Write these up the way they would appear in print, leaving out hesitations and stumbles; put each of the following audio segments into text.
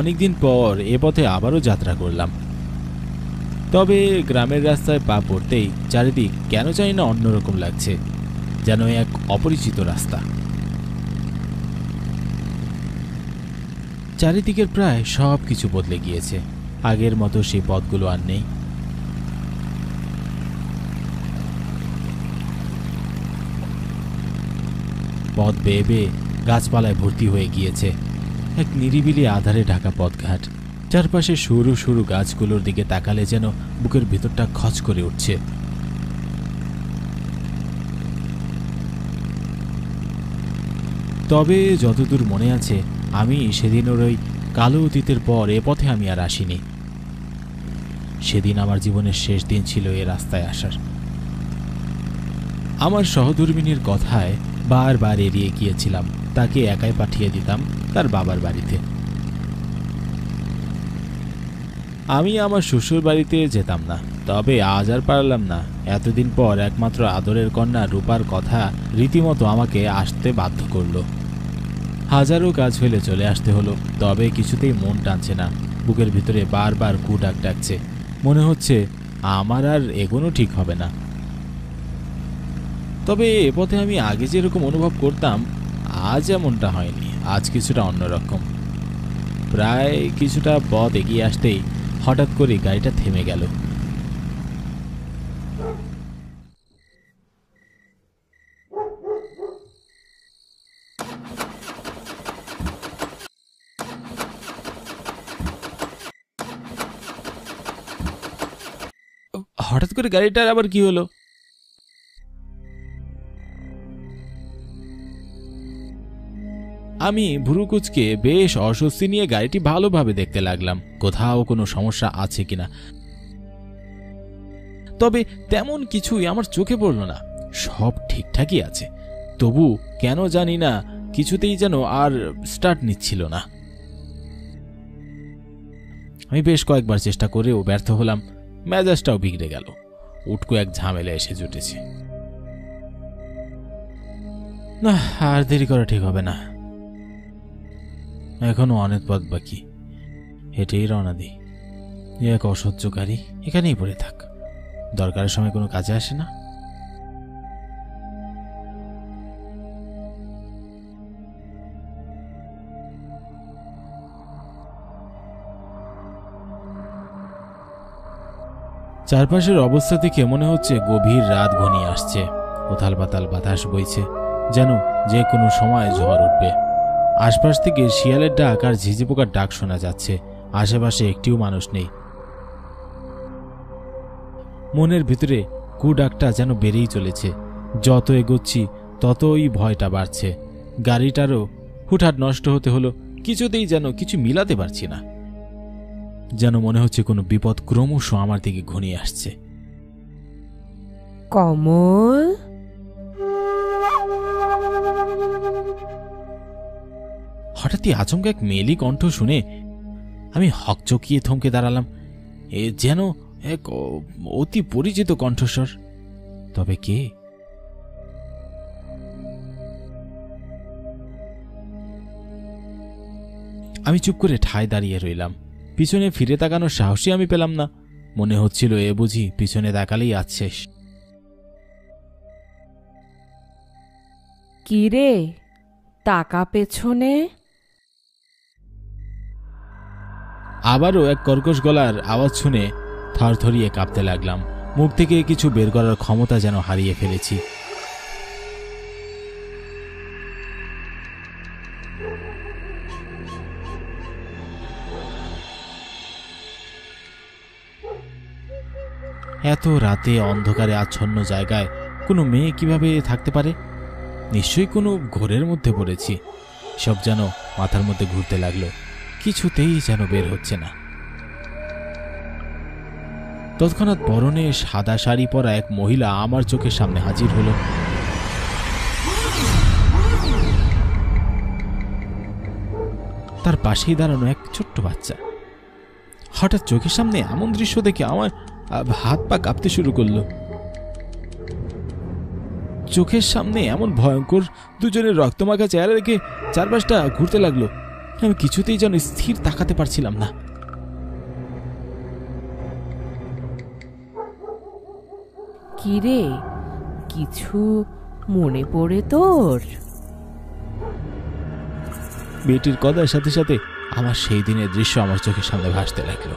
অনেকদিন পর এ পথে আবারও যাত্রা করলাম। তবে গ্রামের রাস্তায় পা পড়তেই চারিদিক কেন জানি না অন্যরকম লাগছে, যেন এক অপরিচিত রাস্তা। চারিদিকের প্রায় সব কিছু বদলে গিয়েছে, আগের মতো সেই পথগুলো আর নেই। পথ বেয়ে বেয়ে গাছপালায় ভর্তি হয়ে গিয়েছে, এক নিরিবিলি আধারে ঢাকা পথঘাট। চারপাশে সরু সরু গাছগুলোর দিকে তাকালে যেন বুকের ভেতরটা খচ করে উঠছে। তবে যতদূর মনে আছে, আমি সেদিনের ওই কালো অতীতের পর এ পথে আমি আর আসিনি। সেদিন আমার জীবনের শেষ দিন ছিল এ রাস্তায় আসার। আমার সহধর্মিনীর কথায় বারবার এড়িয়ে গিয়েছিলাম, তাকে একাই পাঠিয়ে দিতাম তার বাবার বাড়িতে। আমি আমার শ্বশুর বাড়িতে যেতাম না। তবে আজ আর পারলাম না। এতদিন পর একমাত্র আদরের কন্যা রূপার কথা রীতিমতো আমাকে আসতে বাধ্য করলো। হাজারো কাজ ফেলে চলে আসতে হলো। তবে কিছুতেই মন টানছে না, বুকের ভিতরে বারবার কু ডাক ডাকছে। মনে হচ্ছে আমার আর এগোনো ঠিক হবে না। তবে এ পথে আমি আগে যেরকম অনুভব করতাম, আজ এমনটা হয়নি। আজ কিছুটা অন্যরকম। প্রায় কিছুটা পথ এগিয়ে আসতেই হঠাৎ করে গাড়িটা থেমে গেল। হঠাৎ করে গাড়িটার আবার কি হলো? আমি ভুরু কুঁচকে বেশ অস্বস্তি নিয়ে গাড়িটি ভালোভাবে দেখতে লাগলাম, কোথাও কোনো সমস্যা আছে কিনা। তবে তেমন কিছুই আমার চোখে পড়ল না, সব ঠিকঠাকই আছে। তবু কেন জানি না কিছুতেই যেন আর স্টার্ট নিচ্ছিল না। আমি বেশ কয়েকবার চেষ্টা করেও ব্যর্থ হলাম। মেজাজটাও বিগড়ে গেল। উটকো এক ঝামেলা এসে জুটেছে। না, আর দেরি করা ঠিক হবে না। এখনো অনেক পথ বাকি। হেঁটেই রওনা দিই। এক অসহ্যকারী, এখানেই পড়ে থাক। দরকারের সময় কোনো কাজে আসে না। চারপাশের অবস্থা থেকে মনে হচ্ছে গভীর রাত ঘনিয়ে আসছে। উথাল পাতাল বাতাস বইছে, যেন যে কোনো সময় ঝড় উঠবে। আশপাশ থেকে শিয়ালের ডাক আর ঝিঝি পোকার ডাক শোনা যাচ্ছে। আশেপাশে একটিও মানুষ নেই। মনের ভিতরে কু ডাকটা যেন বেড়েই চলেছে। যত এগোচ্ছি ততই ভয়টা বাড়ছে। গাড়িটারও হুটহাট নষ্ট হতে হলো। কিছুতেই যেন কিছু মিলাতে পারছি না। যেন মনে হচ্ছে কোনো বিপদ ক্রমশ আমার দিকে ঘনিয়ে আসছে। কমল, হঠাৎই আচমকা এক মেয়েলি কণ্ঠ শুনে আমি হকচকিয়ে থমকে দাঁড়ালাম। এ যেন এক অতি পরিচিত কণ্ঠস্বর। তবে কে? আমি চুপ করে ঠায় দাঁড়িয়ে রইলাম। পিছনে ফিরে তাকানোর সাহসই আমি পেলাম না। মনে হচ্ছিল এ বুঝি পিছনে তাকালেই আজ শেষ। কি রে, তাকা পেছনে। আবারও এক কর্কশ গলার আওয়াজ শুনে থরথরিয়ে কাঁপতে লাগলাম। মুখ থেকে কিছু বের করার ক্ষমতা যেন হারিয়ে ফেলেছি। এত রাতে অন্ধকারে আচ্ছন্ন জায়গায় কোনো মেয়ে কিভাবে থাকতে পারে? নিশ্চয়ই কোনো ঘোরের মধ্যে পড়েছি। সব যেন মাথার মধ্যে ঘুরতে লাগলো, কিছুতেই যেন বের হচ্ছে না। তৎক্ষণাৎ পরনে সাদা শাড়ি পরা এক মহিলা আমার চোখের সামনে হাজির হলো। তার পাশেই দাঁড়ানো এক ছোট্ট বাচ্চা। হঠাৎ চোখের সামনে এমন দৃশ্য দেখে আমার হাত পা কাঁপতে শুরু করলো। চোখের সামনে এমন ভয়ঙ্কর দুজনের রক্তমাখা চেহারা দেখে চারপাশটা ঘুরতে লাগলো। আমি কিছুতেই যেন স্থির তাকাতে পারছিলাম না। কিরে, কিছু মনে পড়ে তোর? মেয়েটির কথার সাথে সাথে আমার সেই দিনের দৃশ্য আমার চোখের সামনে ভাসতে লাগলো।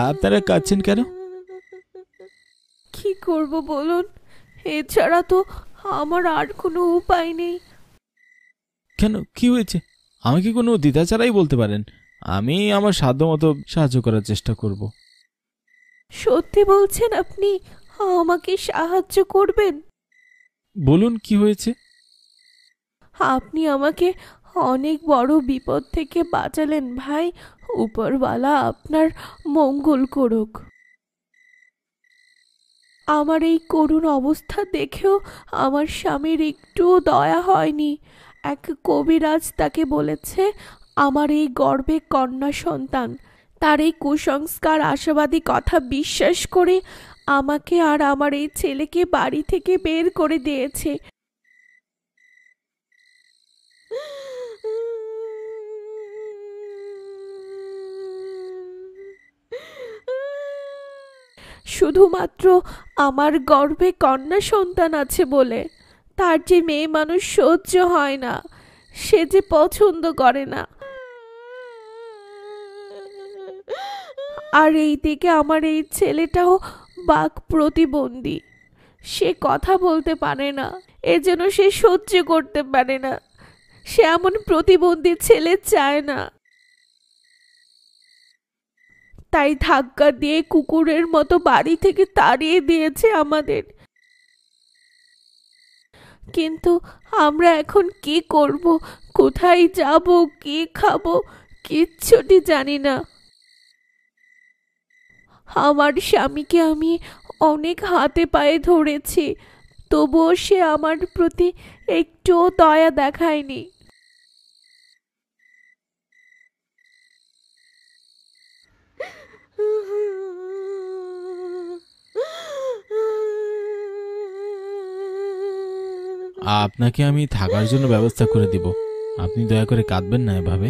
আপনারা কাঁদছেন কেন? কি করব বলুন, এছাড়া তো আমার আর কোনো উপায় নেই। কেন, কি হয়েছে? আমাকে কোনো দ্বিধা ছাড়াই বলতে পারেন, আমি আমার সাধ্যমতো সাহায্য করার চেষ্টা করব। সত্যি বলছেন আপনি আমাকে সাহায্য করবেন? বলুন, কি হয়েছে? আপনি আমাকে অনেক বড় বিপদ থেকে বাঁচালেন ভাই। উপরওয়ালা আপনার মঙ্গল করুক। আমার এই করুণ অবস্থা দেখেও আমার স্বামীর একটুও দয়া হয়নি। এক কবিরাজ তাকে বলেছে আমার এই গর্ভে কন্যা সন্তান। তার এই কুসংস্কার আশাবাদী কথা বিশ্বাস করে আমাকে আর আমার এই ছেলেকে বাড়ি থেকে বের করে দিয়েছে। শুধুমাত্র আমার গর্ভে কন্যা সন্তান আছে বলে। তার যে মেয়ে মানুষ সহ্য হয় না, সে যে পছন্দ করে না। আর এই দিকে আমার এই ছেলেটাও বাক প্রতিবন্ধী, সে কথা বলতে পারে না, এজন্য সে সহ্য করতে পারে না। সে এমন প্রতিবন্ধী ছেলে চায় না, তাই ধাক্কা দিয়ে কুকুরের মতো বাড়ি থেকে তাড়িয়ে দিয়েছে আমাদের। কিন্তু আমরা এখন কি করব, কোথায় যাব, কি খাবো, কিচ্ছুটি জানি না। আমার স্বামীকে আমি অনেক হাতে পায়ে ধরেছি, তবুও সে আমার প্রতি একটুও দয়া দেখায়নি। আপনাকে আমি থাকার জন্য ব্যবস্থা করে দিব, আপনি দয়া করে কাঁদবেন না এভাবে।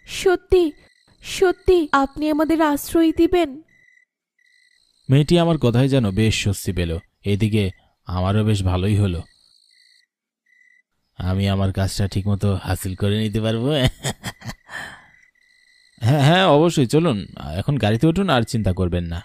সত্যি সত্যি আপনি আমাদের আশ্রয় দিবেন? মেয়েটি আমার কথায় যেন বেশ স্বস্তি পেল, এদিকে আমারও বেশ ভালোই হলো। আমি আমার কাজটা ঠিকমতো হাসিল করে নিতে পারবো। হ্যাঁ হ্যাঁ, অবশ্যই, চলুন এখন গাড়িতে উঠুন, আর চিন্তা করবেন না।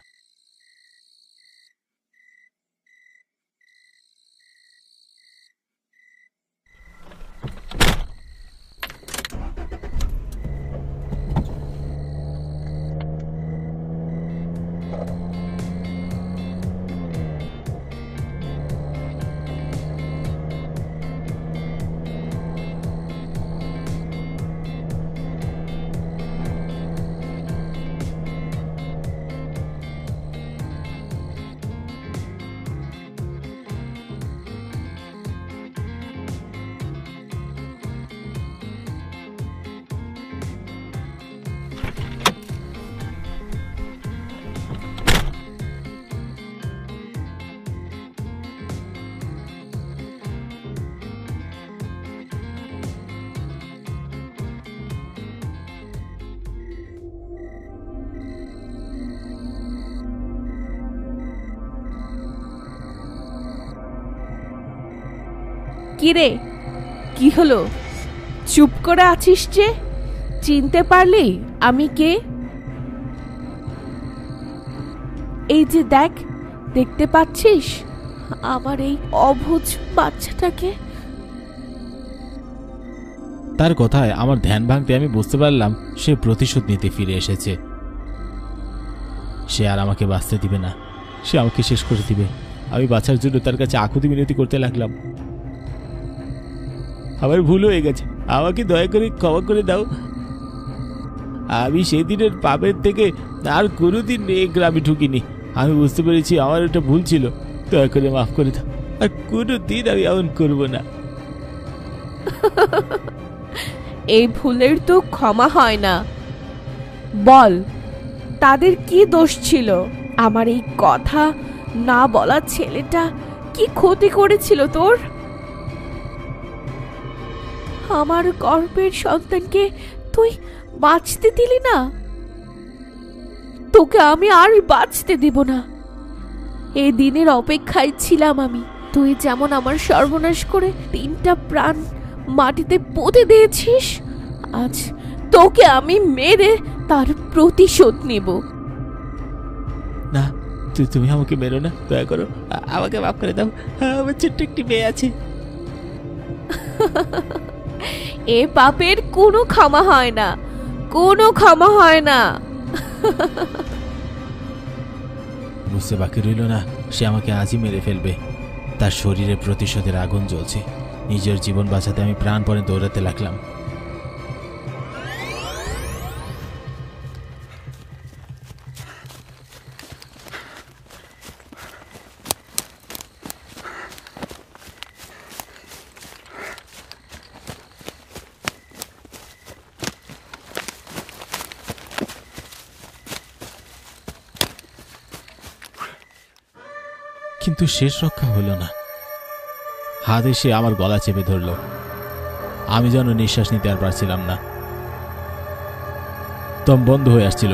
কিরে, কি হলো? চুপ করে আছিস যে? চিনতে পারলি আমি কে? এই যে দেখ, দেখতে পাচ্ছিস আমার এই অবুঝ বাচ্চাটাকে? তার কথায় আমার ধ্যান ভাঙতে আমি বুঝতে পারলাম সে প্রতিশোধ নিতে ফিরে এসেছে। সে আর আমাকে বাঁচতে দিবে না, সে আমাকে শেষ করে দিবে। আমি বাঁচার জন্য তার কাছে আকুতি মিনতি করতে লাগলাম। আমার ভুল হয়ে গেছে, আমাকে দয়া করে ক্ষমা করে দাও। আমি সেদিনের পাপের থেকে আর কোনোদিন এই গ্রামে ঢুকিনি। আমি বুঝতে পেরেছি আমার একটা ভুল ছিল, দয়া করে মাফ করে দাও। আর কোনোদিন আমি এমন করব না। এই ভুলের তো ক্ষমা হয় না। বল, তাদের কি দোষ ছিল? আমার এই কথা না বলা ছেলেটা কি ক্ষতি করেছিল তোর? আমার গর্ভের সন্তানকে তুই বাঁচতে দিলি না, তোকে আমি আর বাঁচতে দিব না। এই দিনের অপেক্ষায় ছিলাম আমি। তুই যেমন আমার সর্বনাশ করে 3টা প্রাণ মাটিতে পুঁতে দিয়েছিস, আজ তোকে আমি মেরে তার প্রতিশোধ নেব। না, তুমি আমাকে মেরো না, দয়া করো, আমাকে মাফ করে দাও। আমার ছোট্ট একটি মেয়ে আছে। এ পাপের কোনো ক্ষমা হয় না, কোনো ক্ষমা হয় না। বুঝতে বাকি রইল না, সে আমাকে আজই মেরে ফেলবে। তার শরীরে প্রতিশোধের আগুন জ্বলছে। নিজের জীবন বাঁচাতে আমি প্রাণপণে দৌড়াতে লাগলাম। কিন্তু শেষ রক্ষা হলো না। হাত এসে আমার গলা চেপে ধরল। আমি যেন নিঃশ্বাস নিতে আর পারছিলাম না। দম বন্ধ হয়ে আসছিল,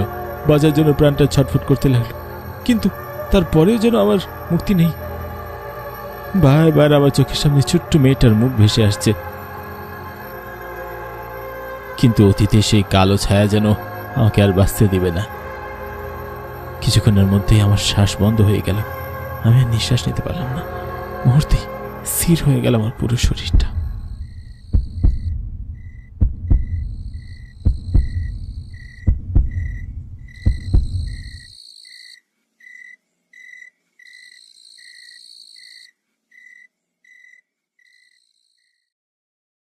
বাঁচার জন্য প্রাণটা ছটফট করতে লাগলো। কিন্তু তারপরেও যেন আমার মুক্তি নেই। বারবার আমার চোখের সামনে ছোট্ট মেয়েটার মুখ ভেসে আসছে। কিন্তু অতীতে সেই কালো ছায়া যেন আমাকে আর বাঁচতে দিবে না। কিছুক্ষণের মধ্যেই আমার শ্বাস বন্ধ হয়ে গেল। আমি আর নিঃশ্বাস নিতে পারলাম না। মুহূর্তেই স্থির হয়ে গেল আমার পুরো শরীরটা।